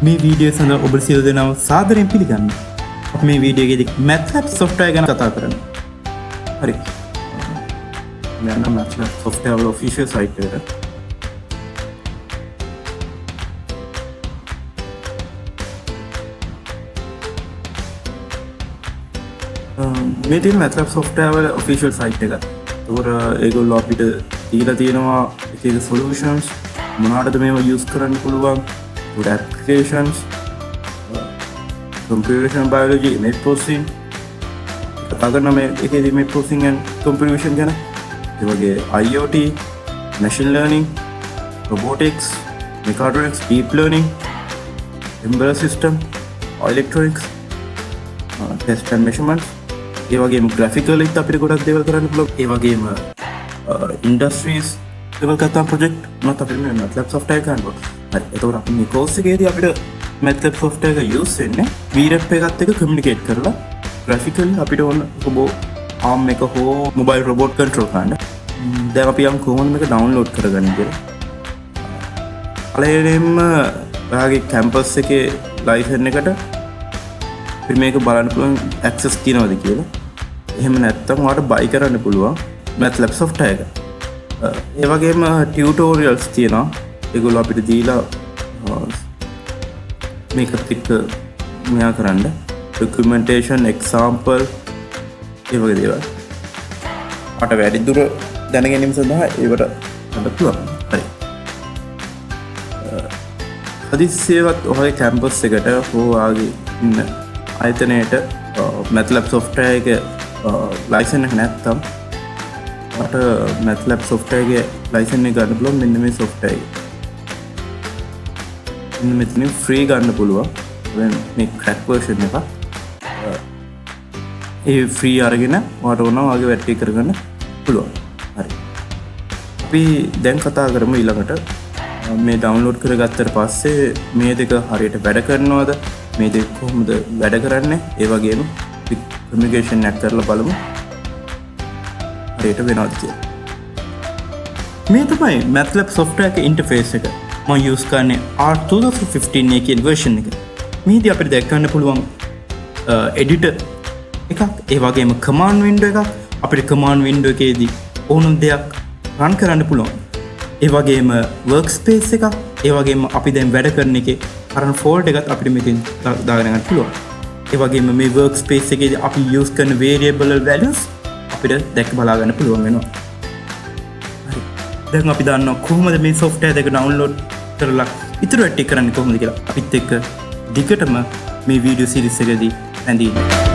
මේ වීඩියෝ සඳහා ඔබ සියලු දෙනාම සාදරයෙන් පිළිගන්නවා. අපි මේ වීඩියෝ එකේදී Matlab software ගැන කතා කරනවා. හරි. මම යනවා Matlab software වල official site එකට. මේ තියෙන Matlab software වල official site එක. ඒකෝර ඒගොල්ලෝ අපිට දීලා තියෙනවා එක එක solutions මොනවටද මේවා use කරන්න පුළුවන්. good applications, computation biology, image processing. කතා කරන මේ එකේදී image processing and computation ගැන. ඒ වගේ IoT, machine learning, robotics, mechatronics, deep learning, embedded system, electronics, test and measurements. ඒ වගේම graphical එකත් අපිට ගොඩක් දේවල් කරන්න පුළුවන්. ඒ වගේම industries level කතා project මොනවද අපිට මේ Matlab software ගන්න පුළුවන්. හරි. එතකොට අපි මේ course එකේදී අපිට Matlab software එක use වෙන්නේ VREP එකත් එක්ක communicate කරලා graphically අපිට ඕන robot arm එක හෝ mobile robot control කරන්න. දැන් අපි යම් කොහොමද මේක download කරගන්නේ කියලා. අලෙරෙම ඔයාගේ campus එකේ license එකට අපිට මේක බලන්න පුළුවන් access තියනවද කියලා. එහෙම නැත්නම් ඔයාලට buy කරන්න පුළුවන් Matlab software එක. ඒ වගේම tutorials තියෙනවා. ඒගොල්ලෝ අපිට දීලා මේකත් එක්ක මෙයා කරන්න documentation example ඒ වගේ දේවල්. මට වැඩි දුර දැන ගැනීම සඳහා ඒවට ගන්න පුළුවන්. හරි. හදිස්සියවත් ඔයගේ campus එකට හෝ ආගේ ඉන්න ආයතනයේට Matlab software එක license එක නැත්තම් මට Matlab software එකේ license එක ගන්න පුළුවන් මෙන්න මේ software එක. මෙතන free ගන්න පුළුවන්. දැන් මේ crack version එක. ඒ free අරගෙන ඔයාලට ඕන වගේ වැටි කරගන්න පුළුවන්. හරි. අපි දැන් කතා කරමු ඊළඟට මේ download කරගත්තට පස්සේ මේ දෙක හරියට වැඩ කරනවද? මේ දෙක කොහොමද වැඩ කරන්නේ? ඒ වගේම communication එක කරලා බලමු. හරියට වෙනවද කියලා. මේ තමයි Matlab software එකේ interface එක. මම use කරන්නේ R2015 එකේ version එක. මේදී අපිට දැක්කන්න පුළුවන් editor එකක්, ඒ වගේම command window එකක්. අපිට command window එකේදී ඕනම දෙයක් run කරන්න පුළුවන්. ඒ වගේම workspace එකක්, ඒ වගේම අපි දැන් වැඩ කරන එකේ current folder එකත් අපිට මෙතෙන් දාගෙන ගන්න පුළුවන්. ඒ වගේම මේ workspace එකේදී අපි use කරන variable values අපිට දැක් බලා ගන්න පුළුවන් වෙනවා. හරි. දැන් අපි දන්නවා කොහොමද මේ software එක download කරලා ඉතුරු වැඩ කරන්නේ කොහොමද කියලා. අපිත් එක්ක දිගටම මේ video series එකේදී ඇඳින්න.